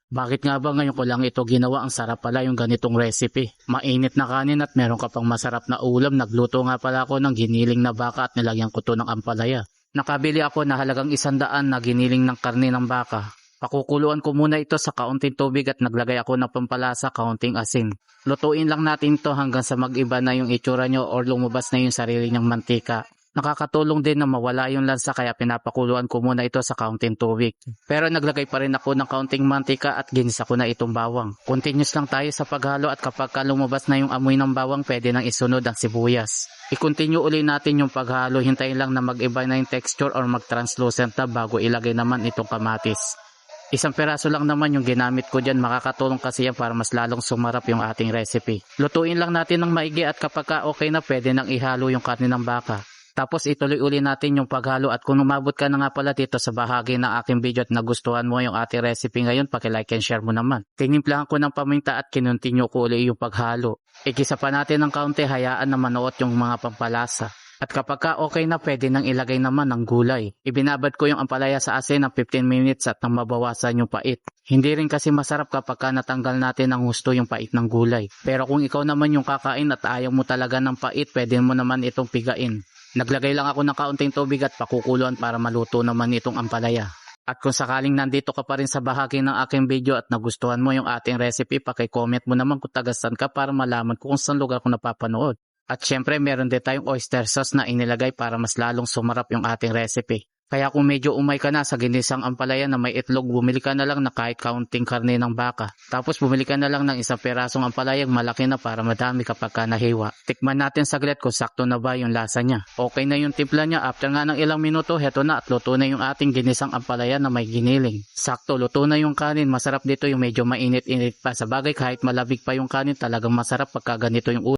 Bakit nga ba ngayon ko lang ito ginawa? Ang sarap pala yung ganitong recipe. Mainit na kanin at meron ka pang masarap na ulam. Nagluto nga pala ako ng giniling na baka at nilagyan ko to ng ampalaya. Nakabili ako na halagang 100 na giniling ng karne ng baka. Pakukuluan ko muna ito sa kaunting tubig at naglagay ako ng pampalasa, kaunting asin. Lutuin lang natin ito hanggang sa mag-iba na yung itsura nyo or lumabas na yung sarili niyang mantika. Nakakatulong din na mawala yung lansa kaya pinapakuluan ko muna ito sa kaunting tubig. Pero naglagay pa rin ako ng kaunting mantika at ginisa ko na itong bawang. Continuous lang tayo sa paghalo at kapag lumabas na yung amoy ng bawang, pwede nang isunod ang sibuyas. I-continue uli natin yung paghalo, hintayin lang na mag-iba na yung texture or mag-translucent na bago ilagay naman itong kamatis. Isang peraso lang naman yung ginamit ko dyan, makakatulong kasi yan para mas lalong sumarap yung ating recipe. Lutuin lang natin ng maigi at kapag okay na pwede nang ihalo yung karne ng baka. Tapos ituloy uli natin yung paghalo at kung umabot ka na nga pala dito sa bahagi ng aking video at nagustuhan mo yung ating recipe ngayon, paki-like and share mo naman. Tinimplahan ko ng paminta at kinontinue ko uli yung paghalo. Igisa pa natin ng kaunti, hayaan na manuot yung mga pampalasa. At kapag okay na, pwede nang ilagay naman ng gulay. Ibinabad ko yung ampalaya sa asin ng 15 minutes at nang mabawasan yung pait. Hindi rin kasi masarap kapag natanggal natin ng husto yung pait ng gulay. Pero kung ikaw naman yung kakain at ayaw mo talaga ng pait, pwede mo naman itong pigain. Naglagay lang ako ng kaunting tubig at pakukuluan para maluto naman itong ampalaya. At kung sakaling nandito ka pa rin sa bahagi ng aking video at nagustuhan mo yung ating recipe, paki-comment mo naman kung taga-saan ka para malaman ko kung saan lugar ko napapanood. At syempre meron din tayong oyster sauce na inilagay para mas lalong sumarap yung ating recipe. Kaya kung medyo umay ka na sa ginisang ampalaya na may itlog, bumili ka na lang na kahit kaunting karne ng baka. Tapos bumili ka na lang ng isang perasong ampalayang malaki na para madami kapag nahiwa. Tikman natin saglit kung sakto na ba yung lasa niya. Okay na yung timpla niya, after nga ng ilang minuto, heto na at luto na yung ating ginisang ampalaya na may giniling. Sakto, luto na yung kanin. Masarap dito yung medyo mainit-init pa. Sa bagay kahit malabig pa yung kanin, talagang masarap pagka ganito yung ulam.